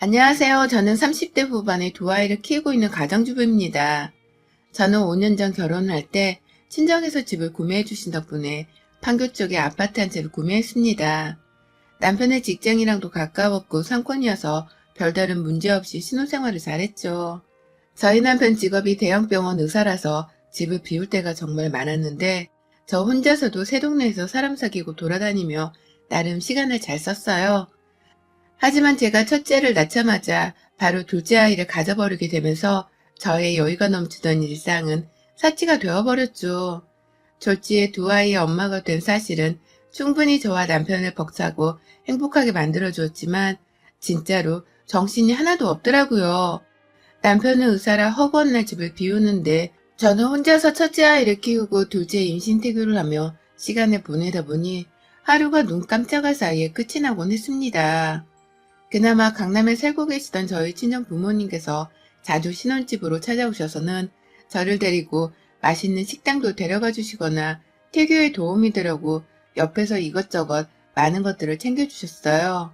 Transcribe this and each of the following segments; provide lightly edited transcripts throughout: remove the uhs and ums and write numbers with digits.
안녕하세요. 저는 30대 후반의 두 아이를 키우고 있는 가정주부입니다. 저는 5년 전 결혼할 때 친정에서 집을 구매해 주신 덕분에 판교 쪽에 아파트 한 채를 구매했습니다. 남편의 직장이랑도 가까웠고 상권이어서 별다른 문제 없이 신혼생활을 잘했죠. 저희 남편 직업이 대형병원 의사라서 집을 비울 때가 정말 많았는데 저 혼자서도 새 동네에서 사람 사귀고 돌아다니며 나름 시간을 잘 썼어요. 하지만 제가 첫째를 낳자마자 바로 둘째 아이를 가져버리게 되면서 저의 여유가 넘치던 일상은 사치가 되어버렸죠. 졸지에 두 아이의 엄마가 된 사실은 충분히 저와 남편을 벅차고 행복하게 만들어주었지만 진짜로 정신이 하나도 없더라고요. 남편은 의사라 허구한 날 집을 비우는데 저는 혼자서 첫째 아이를 키우고 둘째 임신 태교를 하며 시간을 보내다 보니 하루가 눈 깜짝할 사이에 끝이 나곤 했습니다. 그나마 강남에 살고 계시던 저희 친정 부모님께서 자주 신혼집으로 찾아오셔서는 저를 데리고 맛있는 식당도 데려가 주시거나 태교에 도움이 되려고 옆에서 이것저것 많은 것들을 챙겨주셨어요.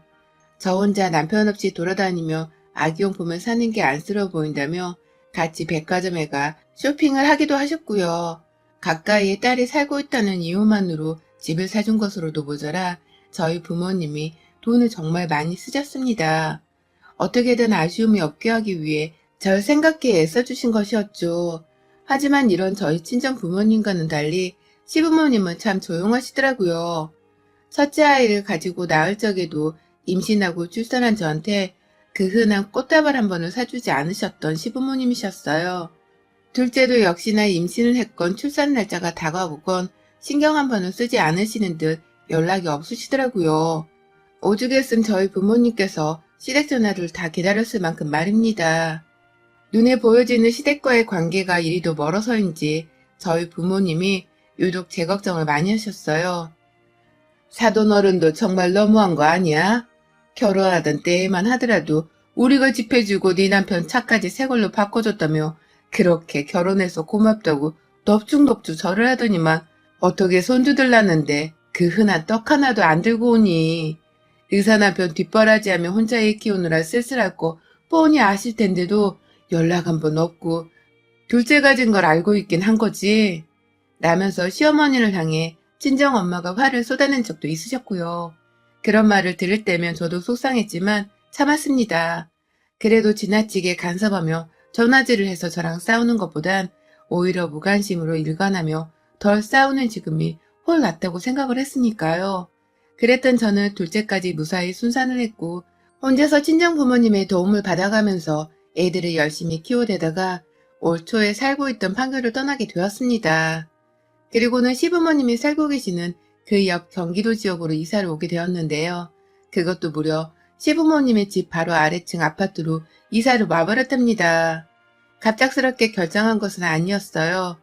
저 혼자 남편 없이 돌아다니며 아기용품을 사는 게 안쓰러워 보인다며 같이 백화점에 가 쇼핑을 하기도 하셨고요. 가까이에 딸이 살고 있다는 이유만으로 집을 사준 것으로도 모자라 저희 부모님이 돈을 정말 많이 쓰셨습니다. 어떻게든 아쉬움이 없게 하기 위해 절 생각해 애써주신 것이었죠. 하지만 이런 저희 친정 부모님과는 달리 시부모님은 참 조용하시더라고요. 첫째 아이를 가지고 낳을 적에도 임신하고 출산한 저한테 그 흔한 꽃다발 한 번을 사주지 않으셨던 시부모님이셨어요. 둘째도 역시나 임신을 했건 출산 날짜가 다가오건 신경 한 번을 쓰지 않으시는 듯 연락이 없으시더라고요. 오죽 했음 저희 부모님께서 시댁 전화를 다 기다렸을 만큼 말입니다. 눈에 보여지는 시댁과의 관계가 이리도 멀어서인지 저희 부모님이 유독 제 걱정을 많이 하셨어요. 사돈 어른도 정말 너무한 거 아니야? 결혼하던 때에만 하더라도 우리가 집 해주고 네 남편 차까지 새 걸로 바꿔줬다며 그렇게 결혼해서 고맙다고 넙죽넙죽 절을 하더니만 어떻게 손주들 낳는데 그 흔한 떡 하나도 안 들고 오니. 의사 남편 뒷바라지하며 혼자 애 키우느라 쓸쓸하고 뻔히 아실 텐데도 연락 한 번 없고 둘째 가진 걸 알고 있긴 한 거지. 라면서 시어머니를 향해 친정엄마가 화를 쏟아낸 적도 있으셨고요. 그런 말을 들을 때면 저도 속상했지만 참았습니다. 그래도 지나치게 간섭하며 전화질을 해서 저랑 싸우는 것보단 오히려 무관심으로 일관하며 덜 싸우는 지금이 훨 낫다고 생각을 했으니까요. 그랬던 저는 둘째까지 무사히 순산을 했고 혼자서 친정 부모님의 도움을 받아가면서 애들을 열심히 키워대다가 올 초에 살고 있던 판교를 떠나게 되었습니다. 그리고는 시부모님이 살고 계시는 그 옆 경기도 지역으로 이사를 오게 되었는데요. 그것도 무려 시부모님의 집 바로 아래층 아파트로 이사를 와버렸답니다. 갑작스럽게 결정한 것은 아니었어요.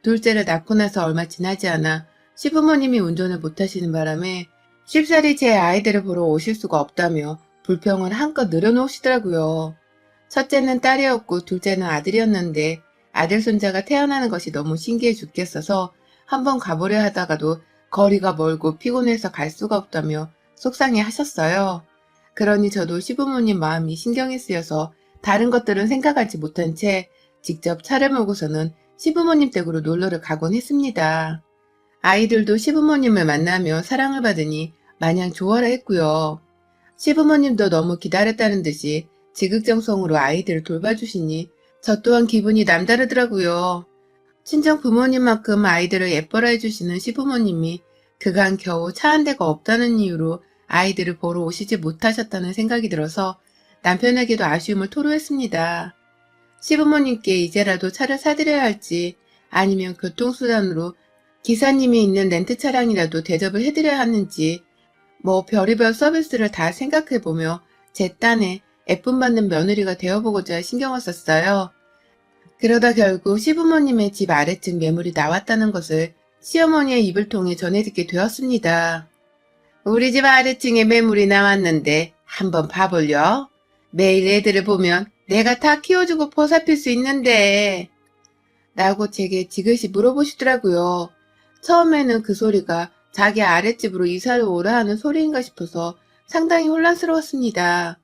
둘째를 낳고 나서 얼마 지나지 않아 시부모님이 운전을 못하시는 바람에 쉽사리 제 아이들을 보러 오실 수가 없다며 불평을 한껏 늘어놓으시더라고요. 첫째는 딸이었고 둘째는 아들이었는데 아들 손자가 태어나는 것이 너무 신기해 죽겠어서 한번 가보려 하다가도 거리가 멀고 피곤해서 갈 수가 없다며 속상해 하셨어요. 그러니 저도 시부모님 마음이 신경이 쓰여서 다른 것들은 생각하지 못한 채 직접 차를 몰고서는 시부모님 댁으로 놀러를 가곤 했습니다. 아이들도 시부모님을 만나며 사랑을 받으니 마냥 좋아라 했고요. 시부모님도 너무 기다렸다는 듯이 지극정성으로 아이들을 돌봐주시니 저 또한 기분이 남다르더라고요. 친정 부모님만큼 아이들을 예뻐라 해주시는 시부모님이 그간 겨우 차 한 대가 없다는 이유로 아이들을 보러 오시지 못하셨다는 생각이 들어서 남편에게도 아쉬움을 토로했습니다. 시부모님께 이제라도 차를 사드려야 할지 아니면 교통수단으로 기사님이 있는 렌트 차량이라도 대접을 해드려야 하는지 뭐 별의별 서비스를 다 생각해보며 제 딴에 예쁨 받는 며느리가 되어보고자 신경을 썼어요. 그러다 결국 시부모님의 집 아래층 매물이 나왔다는 것을 시어머니의 입을 통해 전해 듣게 되었습니다. 우리 집 아래층에 매물이 나왔는데 한번 봐볼려? 매일 애들을 보면 내가 다 키워주고 보살필 수 있는데 라고 제게 지그시 물어보시더라고요. 처음에는 그 소리가 자기 아랫집으로 이사를 오라 하는 소리인가 싶어서 상당히 혼란스러웠습니다.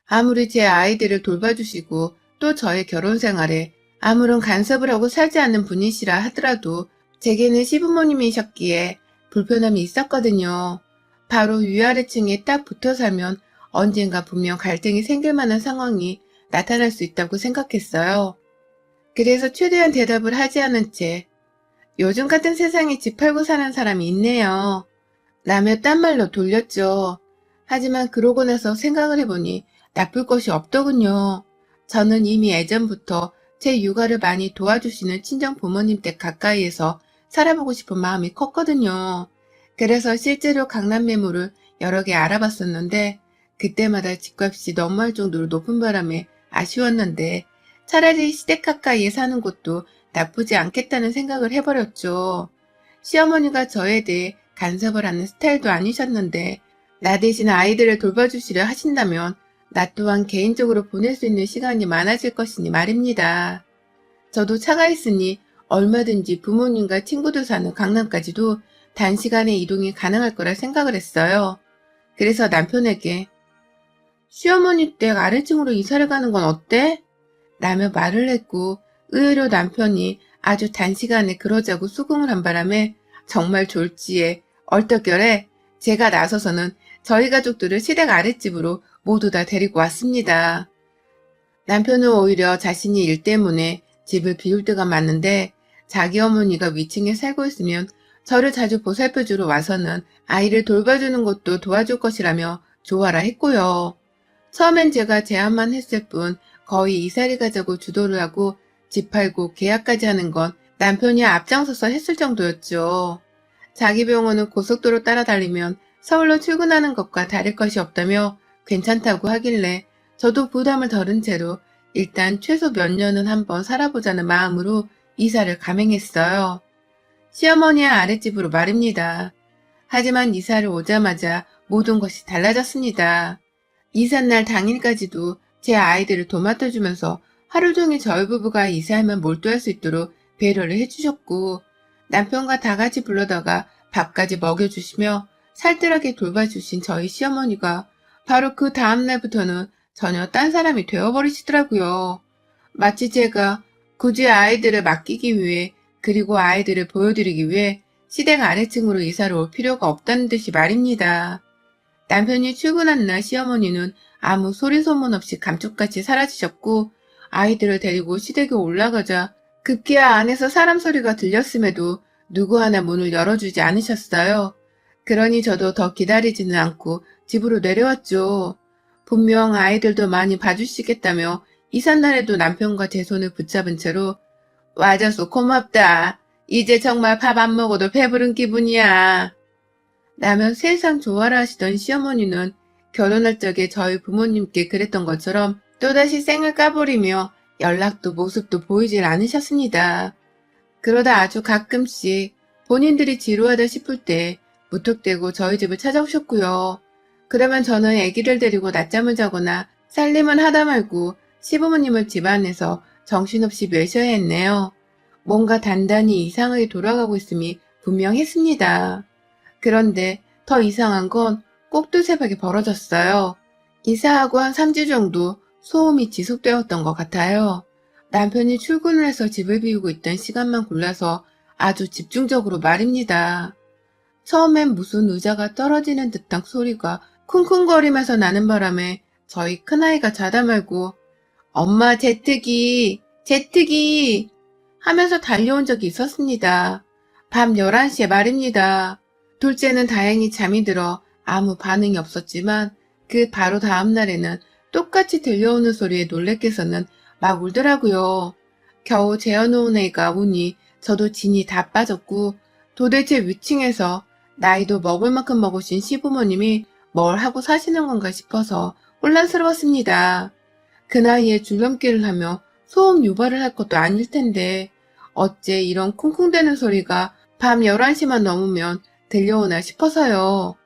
아무리 제 아이들을 돌봐주시고 또 저의 결혼 생활에 아무런 간섭을 하고 살지 않는 분이시라 하더라도 제게는 시부모님이셨기에 불편함이 있었거든요. 바로 위아래층에 딱 붙어 살면 언젠가 분명 갈등이 생길 만한 상황이 나타날 수 있다고 생각했어요. 그래서 최대한 대답을 하지 않은 채 요즘 같은 세상에 집 팔고 사는 사람이 있네요. 라며 딴 말로 돌렸죠. 하지만 그러고 나서 생각을 해보니 나쁠 것이 없더군요. 저는 이미 예전부터 제 육아를 많이 도와주시는 친정 부모님 댁 가까이에서 살아보고 싶은 마음이 컸거든요. 그래서 실제로 강남 매물을 여러 개 알아봤었는데 그때마다 집값이 너무할 정도로 높은 바람에 아쉬웠는데 차라리 시댁 가까이에 사는 곳도 나쁘지 않겠다는 생각을 해버렸죠. 시어머니가 저에 대해 간섭을 하는 스타일도 아니셨는데 나 대신 아이들을 돌봐주시려 하신다면 나 또한 개인적으로 보낼 수 있는 시간이 많아질 것이니 말입니다. 저도 차가 있으니 얼마든지 부모님과 친구들 사는 강남까지도 단시간에 이동이 가능할 거라 생각을 했어요. 그래서 남편에게 시어머니 댁 아래층으로 이사를 가는 건 어때? 라며 말을 했고 의외로 남편이 아주 단시간에 그러자고 수긍을 한 바람에 정말 졸지에 얼떨결에 제가 나서서는 저희 가족들을 시댁 아랫집으로 모두 다 데리고 왔습니다. 남편은 오히려 자신이 일 때문에 집을 비울 때가 많은데 자기 어머니가 위층에 살고 있으면 저를 자주 보살펴주러 와서는 아이를 돌봐주는 것도 도와줄 것이라며 좋아라 했고요. 처음엔 제가 제안만 했을 뿐 거의 이사를 가자고 주도를 하고 집 팔고 계약까지 하는 건 남편이 앞장서서 했을 정도였죠. 자기 병원은 고속도로 따라 달리면 서울로 출근하는 것과 다를 것이 없다며 괜찮다고 하길래 저도 부담을 덜은 채로 일단 최소 몇 년은 한번 살아보자는 마음으로 이사를 감행했어요. 시어머니의 아랫집으로 말입니다. 하지만 이사를 오자마자 모든 것이 달라졌습니다. 이삿날 당일까지도 제 아이들을 도맡아주면서 하루 종일 저희 부부가 이사하면 몰두할 수 있도록 배려를 해주셨고 남편과 다 같이 불러다가 밥까지 먹여주시며 살뜰하게 돌봐주신 저희 시어머니가 바로 그 다음날부터는 전혀 딴 사람이 되어버리시더라고요. 마치 제가 굳이 아이들을 맡기기 위해 그리고 아이들을 보여드리기 위해 시댁 아래층으로 이사를 올 필요가 없다는 듯이 말입니다. 남편이 출근한 날 시어머니는 아무 소리 소문 없이 감쪽같이 사라지셨고 아이들을 데리고 시댁에 올라가자 급기야 안에서 사람 소리가 들렸음에도 누구 하나 문을 열어주지 않으셨어요. 그러니 저도 더 기다리지는 않고 집으로 내려왔죠. 분명 아이들도 많이 봐주시겠다며 이삿날에도 남편과 제 손을 붙잡은 채로 와줘서 고맙다. 이제 정말 밥 안 먹어도 배부른 기분이야. 라며 세상 좋아라 하시던 시어머니는 결혼할 적에 저희 부모님께 그랬던 것처럼 또다시 쌩을 까버리며 연락도 모습도 보이질 않으셨습니다. 그러다 아주 가끔씩 본인들이 지루하다 싶을 때 무턱대고 저희 집을 찾아오셨고요. 그러면 저는 아기를 데리고 낮잠을 자거나 살림을 하다 말고 시부모님을 집안에서 정신없이 멸셔야 했네요. 뭔가 단단히 이상하게 돌아가고 있음이 분명했습니다. 그런데 더 이상한 건 꼭 두세 박이 벌어졌어요. 이사하고 한 3주 정도 소음이 지속되었던 것 같아요. 남편이 출근을 해서 집을 비우고 있던 시간만 골라서 아주 집중적으로 말입니다. 처음엔 무슨 의자가 떨어지는 듯한 소리가 쿵쿵거리면서 나는 바람에 저희 큰아이가 자다 말고 엄마 제트기 하면서 달려온 적이 있었습니다. 밤 11시에 말입니다. 둘째는 다행히 잠이 들어 아무 반응이 없었지만 그 바로 다음 날에는 똑같이 들려오는 소리에 놀래켜서는 막 울더라고요. 겨우 재워놓은 애가 우니 저도 진이 다 빠졌고 도대체 위층에서 나이도 먹을 만큼 먹으신 시부모님이 뭘 하고 사시는 건가 싶어서 혼란스러웠습니다. 그 나이에 줄넘기를 하며 소음 유발을 할 것도 아닐 텐데 어째 이런 쿵쿵대는 소리가 밤 11시만 넘으면 들려오나 싶어서요.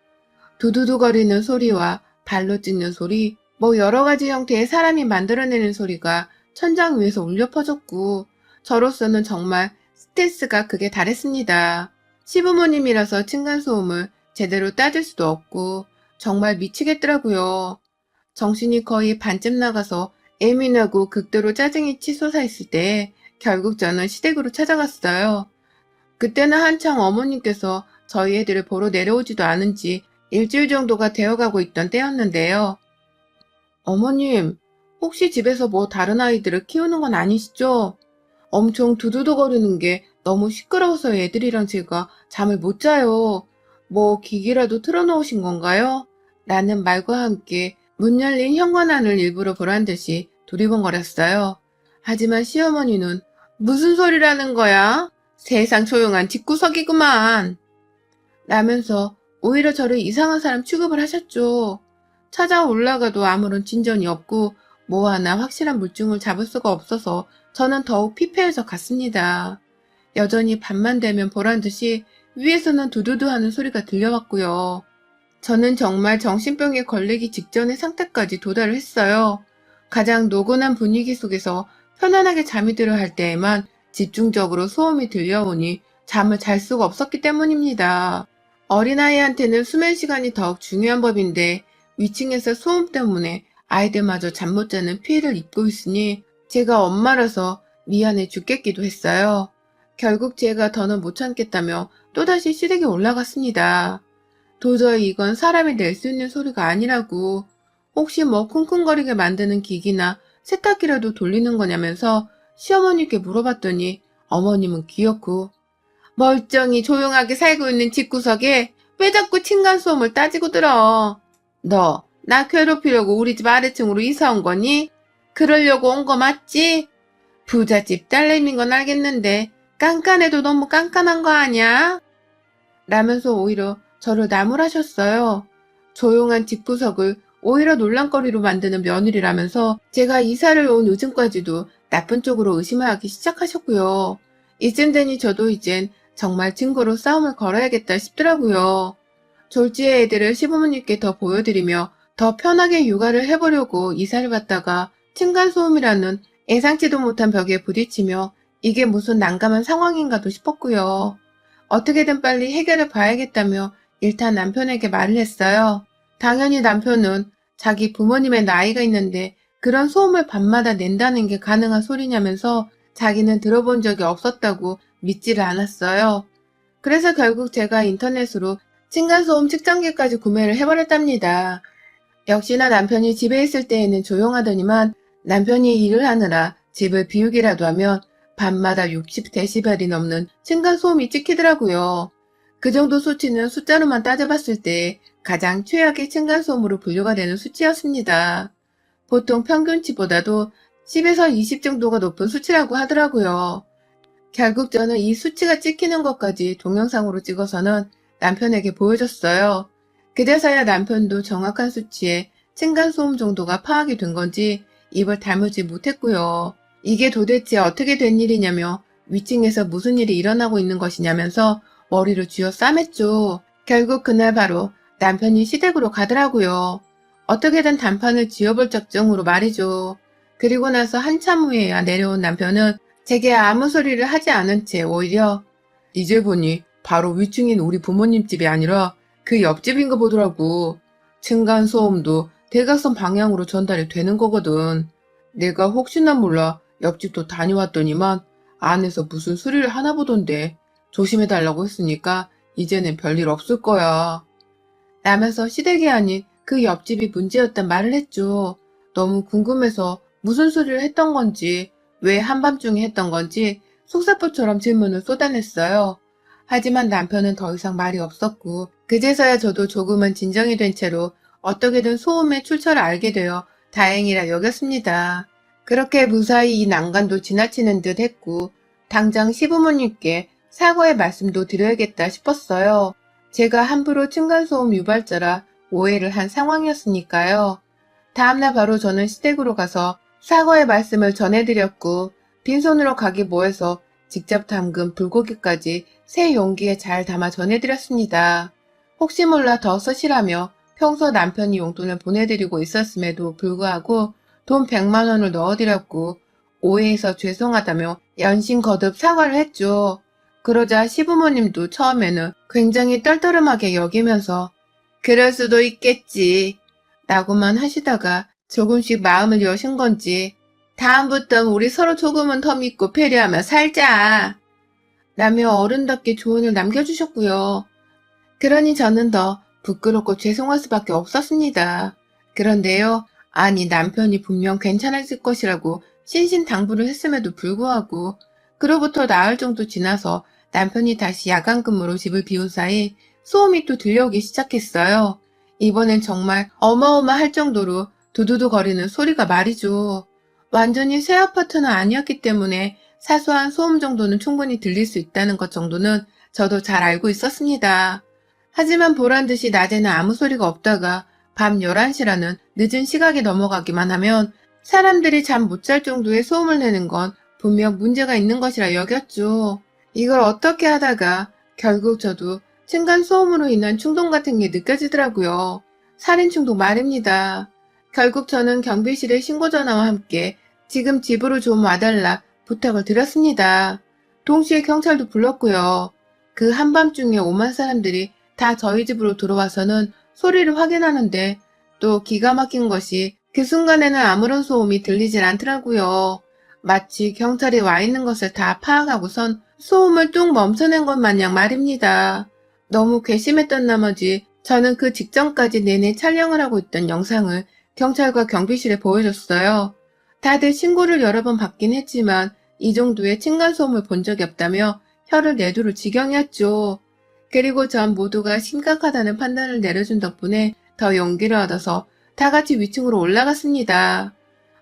두두두거리는 소리와 발로 찍는 소리, 뭐 여러 가지 형태의 사람이 만들어내는 소리가 천장 위에서 울려 퍼졌고 저로서는 정말 스트레스가 극에 달했습니다. 시부모님이라서 층간소음을 제대로 따질 수도 없고 정말 미치겠더라고요. 정신이 거의 반쯤 나가서 예민하고 극도로 짜증이 치솟아 있을 때 결국 저는 시댁으로 찾아갔어요. 그때는 한창 어머님께서 저희 애들을 보러 내려오지도 않은 지 일주일 정도가 되어가고 있던 때였는데요. 어머님, 혹시 집에서 뭐 다른 아이들을 키우는 건 아니시죠? 엄청 두두두거리는 게 너무 시끄러워서 애들이랑 제가 잠을 못 자요. 뭐 기기라도 틀어놓으신 건가요? 라는 말과 함께 문 열린 현관안을 일부러 보란 듯이 두리번거렸어요. 하지만 시어머니는 무슨 소리라는 거야? 세상 조용한 집구석이구만. 라면서 오히려 저를 이상한 사람 취급을 하셨죠. 찾아 올라가도 아무런 진전이 없고 뭐 하나 확실한 물증을 잡을 수가 없어서 저는 더욱 피폐해져 갔습니다. 여전히 밤만 되면 보란듯이 위에서는 두두두 하는 소리가 들려왔고요. 저는 정말 정신병에 걸리기 직전의 상태까지 도달을 했어요. 가장 노곤한 분위기 속에서 편안하게 잠이 들어 할 때에만 집중적으로 소음이 들려오니 잠을 잘 수가 없었기 때문입니다. 어린아이한테는 수면 시간이 더욱 중요한 법인데 위층에서 소음 때문에 아이들마저 잠 못 자는 피해를 입고 있으니 제가 엄마라서 미안해 죽겠기도 했어요. 결국 제가 더는 못 참겠다며 또다시 시댁에 올라갔습니다. 도저히 이건 사람이 낼 수 있는 소리가 아니라고, 혹시 뭐 쿵쿵거리게 만드는 기기나 세탁기라도 돌리는 거냐면서 시어머니께 물어봤더니 어머님은 귀엽고 멀쩡히 조용하게 살고 있는 집구석에 왜 자꾸 층간소음을 따지고 들어. 너 나 괴롭히려고 우리 집 아래층으로 이사 온 거니? 그러려고 온 거 맞지? 부잣집 딸내미인 건 알겠는데 깐깐해도 너무 깐깐한 거 아니야? 라면서 오히려 저를 나무라셨어요. 조용한 집구석을 오히려 논란거리로 만드는 며느리라면서 제가 이사를 온 요즘까지도 나쁜 쪽으로 의심을 하기 시작하셨고요. 이쯤 되니 저도 이젠 정말 증거로 싸움을 걸어야겠다 싶더라고요. 졸지의 애들을 시부모님께 더 보여드리며 더 편하게 육아를 해보려고 이사를 왔다가 층간소음이라는 예상치도 못한 벽에 부딪히며 이게 무슨 난감한 상황인가도 싶었고요. 어떻게든 빨리 해결을 봐야겠다며 일단 남편에게 말을 했어요. 당연히 남편은 자기 부모님의 나이가 있는데 그런 소음을 밤마다 낸다는 게 가능한 소리냐면서 자기는 들어본 적이 없었다고 믿지를 않았어요. 그래서 결국 제가 인터넷으로 층간소음 측정기까지 구매를 해버렸답니다. 역시나 남편이 집에 있을 때에는 조용하더니만 남편이 일을 하느라 집을 비우기라도 하면 밤마다 60데시벨이 넘는 층간소음이 찍히더라고요. 그 정도 수치는 숫자로만 따져봤을 때 가장 최악의 층간소음으로 분류가 되는 수치였습니다. 보통 평균치보다도 10에서 20 정도가 높은 수치라고 하더라고요. 결국 저는 이 수치가 찍히는 것까지 동영상으로 찍어서는 남편에게 보여줬어요. 그제서야 남편도 정확한 수치의 층간소음 정도가 파악이 된 건지 입을 다물지 못했고요. 이게 도대체 어떻게 된 일이냐며 위층에서 무슨 일이 일어나고 있는 것이냐면서 머리를 쥐어 싸맸죠. 결국 그날 바로 남편이 시댁으로 가더라고요. 어떻게든 단판을 지어볼 작정으로 말이죠. 그리고 나서 한참 후에야 내려온 남편은 제게 아무 소리를 하지 않은 채 오히려 이제 보니 바로 위층인 우리 부모님 집이 아니라 그 옆집인가 보더라고. 층간소음도 대각선 방향으로 전달이 되는 거거든. 내가 혹시나 몰라 옆집도 다녀왔더니만 안에서 무슨 소리를 하나 보던데 조심해달라고 했으니까 이제는 별일 없을 거야. 라면서 시댁이 아닌 그 옆집이 문제였단 말을 했죠. 너무 궁금해서 무슨 소리를 했던 건지, 왜 한밤중에 했던 건지 속사포처럼 질문을 쏟아냈어요. 하지만 남편은 더 이상 말이 없었고 그제서야 저도 조금은 진정이 된 채로 어떻게든 소음의 출처를 알게 되어 다행이라 여겼습니다. 그렇게 무사히 이 난관도 지나치는 듯 했고 당장 시부모님께 사과의 말씀도 드려야겠다 싶었어요. 제가 함부로 층간소음 유발자라 오해를 한 상황이었으니까요. 다음날 바로 저는 시댁으로 가서 사과의 말씀을 전해드렸고 빈손으로 가기 뭐해서 직접 담근 불고기까지 새 용기에 잘 담아 전해드렸습니다. 혹시 몰라 더 쓰시라며 평소 남편이 용돈을 보내드리고 있었음에도 불구하고 돈 100만 원을 넣어드렸고 오해해서 죄송하다며 연신 거듭 사과를 했죠. 그러자 시부모님도 처음에는 굉장히 떨떠름하게 여기면서 그럴 수도 있겠지 라고만 하시다가 조금씩 마음을 여신 건지 다음부턴 우리 서로 조금은 더 믿고 배려하며 살자. 라며 어른답게 조언을 남겨주셨고요. 그러니 저는 더 부끄럽고 죄송할 수밖에 없었습니다. 그런데요, 아니 남편이 분명 괜찮아질 것이라고 신신당부를 했음에도 불구하고 그로부터 나흘 정도 지나서 남편이 다시 야간 근무로 집을 비운 사이 소음이 또 들려오기 시작했어요. 이번엔 정말 어마어마할 정도로 두두두 거리는 소리가 말이죠. 완전히 새 아파트는 아니었기 때문에 사소한 소음 정도는 충분히 들릴 수 있다는 것 정도는 저도 잘 알고 있었습니다. 하지만 보란듯이 낮에는 아무 소리가 없다가 밤 11시라는 늦은 시각이 넘어가기만 하면 사람들이 잠 못 잘 정도의 소음을 내는 건 분명 문제가 있는 것이라 여겼죠. 이걸 어떻게 하다가 결국 저도 층간소음으로 인한 충동 같은 게 느껴지더라고요. 살인충동 말입니다. 결국 저는 경비실에 신고전화와 함께 지금 집으로 좀 와달라 부탁을 드렸습니다. 동시에 경찰도 불렀고요. 그 한밤중에 오만 사람들이 다 저희 집으로 들어와서는 소리를 확인하는데 또 기가 막힌 것이 그 순간에는 아무런 소음이 들리질 않더라고요. 마치 경찰이 와 있는 것을 다 파악하고선 소음을 뚝 멈춰낸 것 마냥 말입니다. 너무 괘씸했던 나머지 저는 그 직전까지 내내 촬영을 하고 있던 영상을 경찰과 경비실에 보여줬어요. 다들 신고를 여러 번 받긴 했지만 이 정도의 층간소음을 본 적이 없다며 혀를 내두를 지경이었죠. 그리고 전 모두가 심각하다는 판단을 내려준 덕분에 더 용기를 얻어서 다 같이 위층으로 올라갔습니다.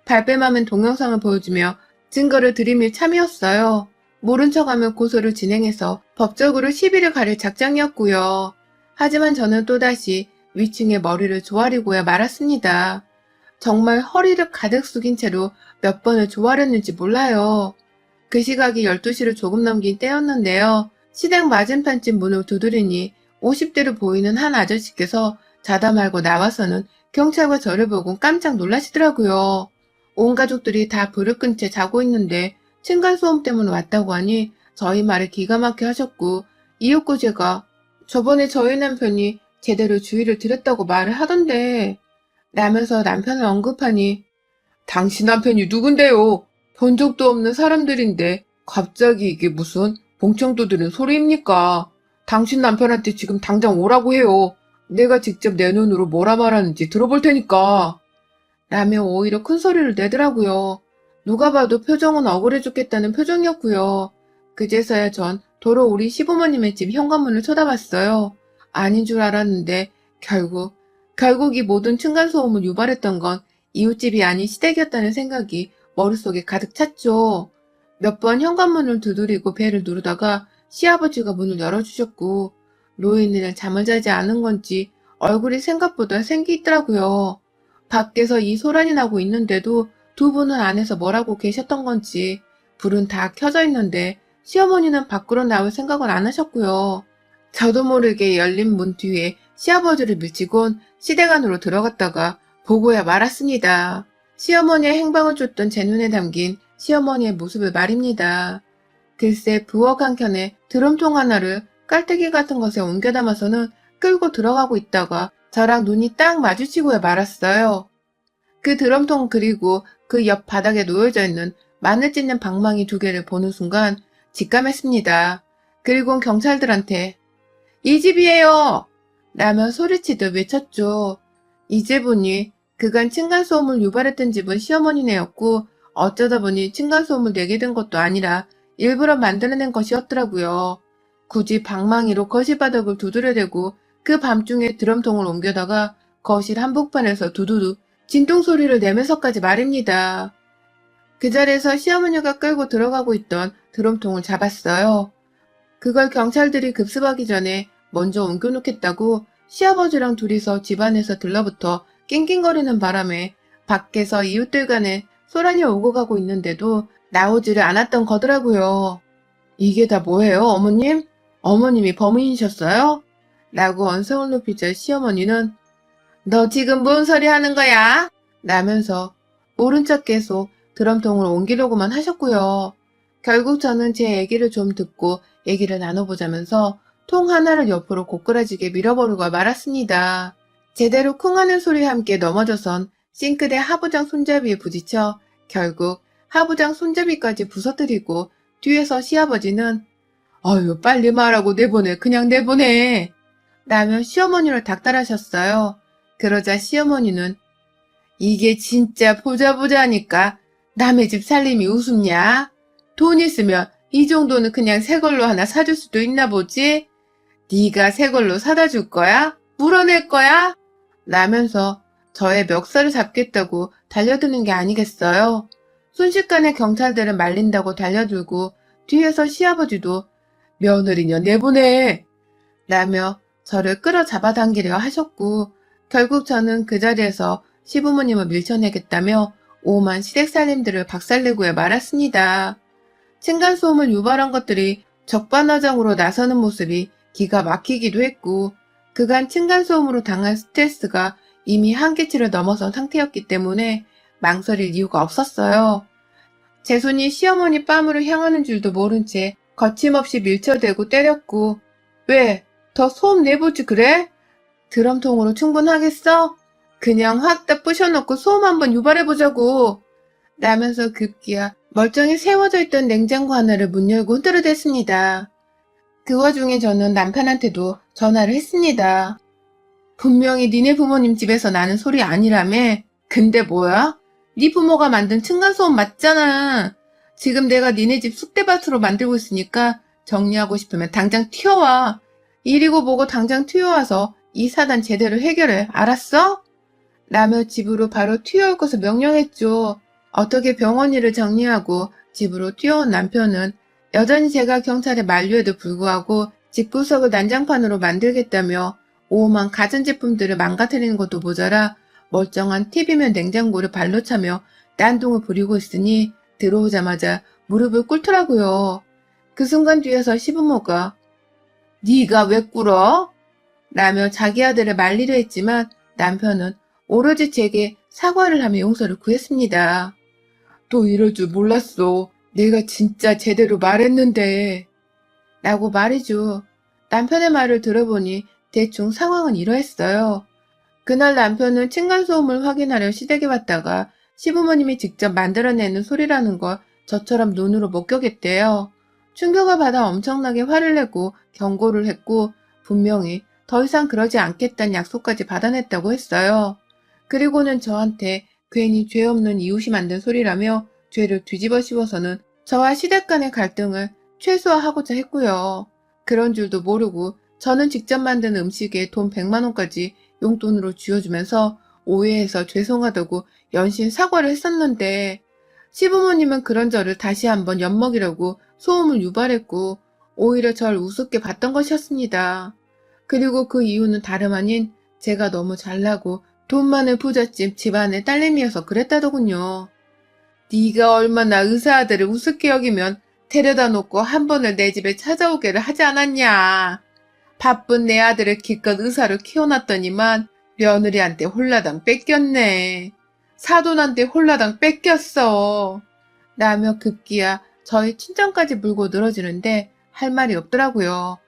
발뺌하면 동영상을 보여주며 증거를 들이밀 참이었어요. 모른 척하며 고소를 진행해서 법적으로 시비를 가릴 작정이었고요. 하지만 저는 또다시 위층에 머리를 조아리고야 말았습니다. 정말 허리를 가득 숙인 채로 몇 번을 조아렸는지 몰라요. 그 시각이 12시를 조금 넘긴 때였는데요. 시댁 맞은편집 문을 두드리니 50대로 보이는 한 아저씨께서 자다 말고 나와서는 경찰과 저를 보고 깜짝 놀라시더라고요. 온 가족들이 다 불을 끈 채 자고 있는데 층간소음 때문에 왔다고 하니 저희 말을 기가 막혀 하셨고 이윽고 제가 저번에 저희 남편이 제대로 주의를 드렸다고 말을 하던데 라면서 남편을 언급하니 당신 남편이 누군데요? 본 적도 없는 사람들인데 갑자기 이게 무슨 봉창도 들은 소리입니까? 당신 남편한테 지금 당장 오라고 해요. 내가 직접 내 눈으로 뭐라 말하는지 들어볼 테니까. 라며 오히려 큰 소리를 내더라고요. 누가 봐도 표정은 억울해 죽겠다는 표정이었고요. 그제서야 전 도로 우리 시부모님의 집 현관문을 쳐다봤어요. 아닌 줄 알았는데 결국 이 모든 층간소음을 유발했던 건 이웃집이 아닌 시댁이었다는 생각이 머릿속에 가득 찼죠. 몇 번 현관문을 두드리고 벨을 누르다가 시아버지가 문을 열어주셨고 노인네는 잠을 자지 않은 건지 얼굴이 생각보다 생기 있더라고요. 밖에서 이 소란이 나고 있는데도 두 분은 안에서 뭐라고 계셨던 건지 불은 다 켜져 있는데 시어머니는 밖으로 나올 생각을 안 하셨고요. 저도 모르게 열린 문 뒤에 시아버지를 밀치곤 시댁 안으로 들어갔다가 보고야 말았습니다. 시어머니의 행방을 쫓던 제 눈에 담긴 시어머니의 모습을 말입니다. 글쎄 부엌 한켠에 드럼통 하나를 깔때기 같은 것에 옮겨 담아서는 끌고 들어가고 있다가 저랑 눈이 딱 마주치고야 말았어요. 그 드럼통 그리고 그 옆 바닥에 놓여져 있는 마늘 찢는 방망이 2개를 보는 순간 직감했습니다. 그리고 경찰들한테 이 집이에요! 라며 소리치듯 외쳤죠. 이제 보니 그간 층간소음을 유발했던 집은 시어머니네였고 어쩌다 보니 층간소음을 내게 된 것도 아니라 일부러 만들어낸 것이었더라고요. 굳이 방망이로 거실 바닥을 두드려대고 그 밤중에 드럼통을 옮겨다가 거실 한복판에서 두두두 진동소리를 내면서까지 말입니다. 그 자리에서 시어머니가 끌고 들어가고 있던 드럼통을 잡았어요. 그걸 경찰들이 급습하기 전에 먼저 옮겨놓겠다고 시아버지랑 둘이서 집안에서 들러붙어 낑낑거리는 바람에 밖에서 이웃들 간에 소란이 오고 가고 있는데도 나오지를 않았던 거더라고요. 이게 다 뭐예요, 어머님? 어머님이 범인이셨어요? 라고 언성을 높이자 시어머니는 너 지금 뭔 소리 하는 거야? 라면서 모른 척 계속 드럼통을 옮기려고만 하셨고요. 결국 저는 제 얘기를 좀 듣고 얘기를 나눠보자면서 통 하나를 옆으로 고꾸라지게 밀어버리고 말았습니다. 제대로 쿵하는 소리와 함께 넘어져선 싱크대 하부장 손잡이에 부딪혀 결국 하부장 손잡이까지 부서뜨리고 뒤에서 시아버지는 "아유 빨리 말하고 내보내 그냥 내보내" 라며 시어머니를 닥달하셨어요. 그러자 시어머니는 "이게 진짜 보자보자니까 남의 집 살림이 우습냐? 돈 있으면 이 정도는 그냥 새 걸로 하나 사줄 수도 있나 보지? 네가 새 걸로 사다 줄 거야? 물어낼 거야?" 라면서 저의 멱살을 잡겠다고 달려드는 게 아니겠어요. 순식간에 경찰들은 말린다고 달려들고 뒤에서 시아버지도 "며느리냐 내보내" 라며 저를 끌어 잡아당기려 하셨고 결국 저는 그 자리에서 시부모님을 밀쳐내겠다며 오만 시댁살림들을 박살내고야 말았습니다. 층간소음을 유발한 것들이 적반하장으로 나서는 모습이 기가 막히기도 했고 그간 층간소음으로 당한 스트레스가 이미 한계치를 넘어선 상태였기 때문에 망설일 이유가 없었어요. 제 손이 시어머니 뺨으로 향하는 줄도 모른 채 거침없이 밀쳐대고 때렸고 "왜? 더 소음 내보지 그래? 드럼통으로 충분하겠어? 그냥 확 다 부셔놓고 소음 한번 유발해보자고" 라면서 급기야 멀쩡히 세워져 있던 냉장고 하나를 문 열고 흔들어댔습니다. 그 와중에 저는 남편한테도 전화를 했습니다. "분명히 니네 부모님 집에서 나는 소리 아니라며? 근데 뭐야? 네 부모가 만든 층간소음 맞잖아. 지금 내가 니네 집 쑥대밭으로 만들고 있으니까 정리하고 싶으면 당장 튀어와. 이리고 보고 당장 튀어와서 이 사단 제대로 해결해. 알았어?" 라며 집으로 바로 튀어올 것을 명령했죠. 어떻게 병원 일을 정리하고 집으로 뛰어온 남편은 여전히 제가 경찰에 만류에도 불구하고 집구석을 난장판으로 만들겠다며 오만 가전제품들을 망가뜨리는 것도 모자라 멀쩡한 TV면 냉장고를 발로 차며 딴동을 부리고 있으니 들어오자마자 무릎을 꿇더라고요. 그 순간 뒤에서 시부모가 "네가 왜 꿇어?" 라며 자기 아들을 말리려 했지만 남편은 오로지 제게 사과를 하며 용서를 구했습니다. "또 이럴 줄 몰랐어. 내가 진짜 제대로 말했는데" 라고 말이죠. 남편의 말을 들어보니 대충 상황은 이러했어요. 그날 남편은 층간소음을 확인하려 시댁에 왔다가 시부모님이 직접 만들어내는 소리라는 걸 저처럼 눈으로 목격했대요. 충격을 받아 엄청나게 화를 내고 경고를 했고 분명히 더 이상 그러지 않겠다는 약속까지 받아냈다고 했어요. 그리고는 저한테 괜히 죄 없는 이웃이 만든 소리라며 죄를 뒤집어 씌워서는 저와 시댁 간의 갈등을 최소화하고자 했고요. 그런 줄도 모르고 저는 직접 만든 음식에 돈 100만 원까지 용돈으로 쥐어주면서 오해해서 죄송하다고 연신 사과를 했었는데 시부모님은 그런 저를 다시 한번 엿먹이려고 소음을 유발했고 오히려 절 우습게 봤던 것이었습니다. 그리고 그 이유는 다름 아닌 제가 너무 잘나고 돈 많은 부잣집 집안의 딸내미여서 그랬다더군요. "네가 얼마나 의사 아들을 우습게 여기면 데려다 놓고 한 번을 내 집에 찾아오게를 하지 않았냐. 바쁜 내 아들을 기껏 의사로 키워놨더니만 며느리한테 홀라당 뺏겼네. 사돈한테 홀라당 뺏겼어." 라며 급기야 저희 친정까지 물고 늘어지는데 할 말이 없더라고요.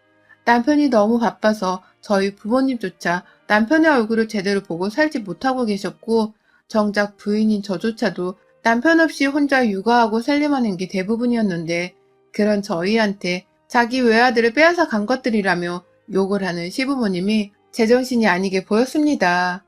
남편이 너무 바빠서 저희 부모님조차 남편의 얼굴을 제대로 보고 살지 못하고 계셨고 정작 부인인 저조차도 남편 없이 혼자 육아하고 살림하는 게 대부분이었는데 그런 저희한테 자기 외아들을 빼앗아 간 것들이라며 욕을 하는 시부모님이 제정신이 아니게 보였습니다.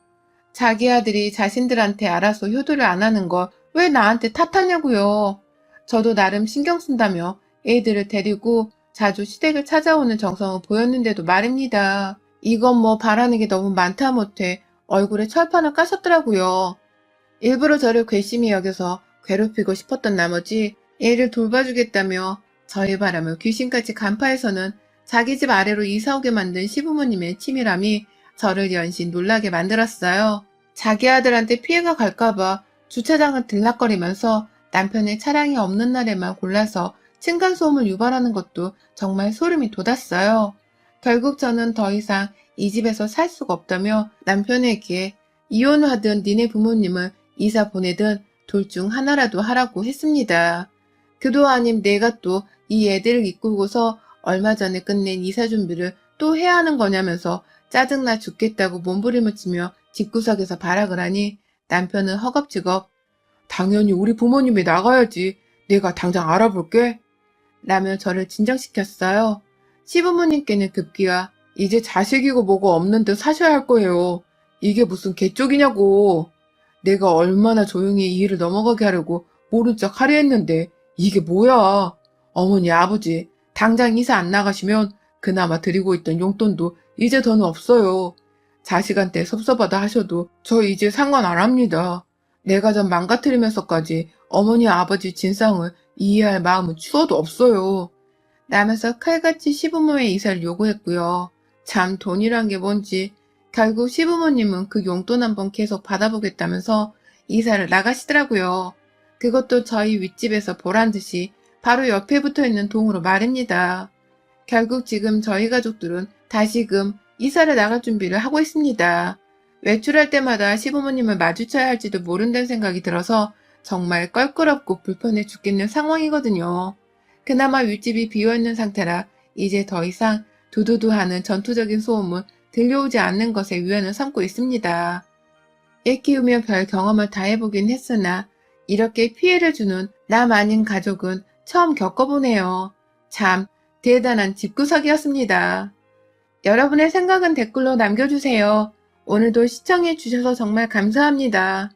자기 아들이 자신들한테 알아서 효도를 안 하는 걸 왜 나한테 탓하냐고요. 저도 나름 신경 쓴다며 애들을 데리고 자주 시댁을 찾아오는 정성을 보였는데도 말입니다. 이건 뭐 바라는 게 너무 많다 못해 얼굴에 철판을 까셨더라고요. 일부러 저를 괘씸히 여겨서 괴롭히고 싶었던 나머지 애를 돌봐주겠다며 저의 바람을 귀신같이 간파해서는 자기 집 아래로 이사오게 만든 시부모님의 치밀함이 저를 연신 놀라게 만들었어요. 자기 아들한테 피해가 갈까봐 주차장을 들락거리면서 남편의 차량이 없는 날에만 골라서 층간소음을 유발하는 것도 정말 소름이 돋았어요. 결국 저는 더 이상 이 집에서 살 수가 없다며 남편에게 이혼하든 니네 부모님을 이사 보내든 둘 중 하나라도 하라고 했습니다. 그도 아님 내가 또 이 애들을 이끌고서 얼마 전에 끝낸 이사 준비를 또 해야 하는 거냐면서 짜증나 죽겠다고 몸부림을 치며 집구석에서 발악을 하니 남편은 허겁지겁 당연히 우리 부모님이 나가야지. 내가 당장 알아볼게. 라며 저를 진정시켰어요. 시부모님께는 급기야 이제 자식이고 뭐고 없는데 사셔야 할 거예요. 이게 무슨 개쪽이냐고. 내가 얼마나 조용히 이 일을 넘어가게 하려고 모른 척 하려 했는데 이게 뭐야. 어머니 아버지 당장 이사 안 나가시면 그나마 드리고 있던 용돈도 이제 더는 없어요. 자식한테 섭섭하다 하셔도 저 이제 상관 안 합니다. 내가 좀 망가뜨리면서까지 어머니 아버지 진상을 이해할 마음은 추워도 없어요. 라면서 칼같이 시부모의 이사를 요구했고요. 참 돈이란 게 뭔지 결국 시부모님은 그 용돈 한번 계속 받아보겠다면서 이사를 나가시더라고요. 그것도 저희 윗집에서 보란듯이 바로 옆에 붙어있는 동으로 말입니다. 결국 지금 저희 가족들은 다시금 이사를 나갈 준비를 하고 있습니다. 외출할 때마다 시부모님을 마주쳐야 할지도 모른다는 생각이 들어서 정말 껄끄럽고 불편해 죽겠는 상황이거든요. 그나마 윗집이 비어있는 상태라 이제 더 이상 두두두하는 전투적인 소음은 들려오지 않는 것에 위안을 삼고 있습니다. 애 키우며 별 경험을 다 해보긴 했으나 이렇게 피해를 주는 남 아닌 가족은 처음 겪어보네요. 참 대단한 집구석이었습니다. 여러분의 생각은 댓글로 남겨주세요. 오늘도 시청해주셔서 정말 감사합니다.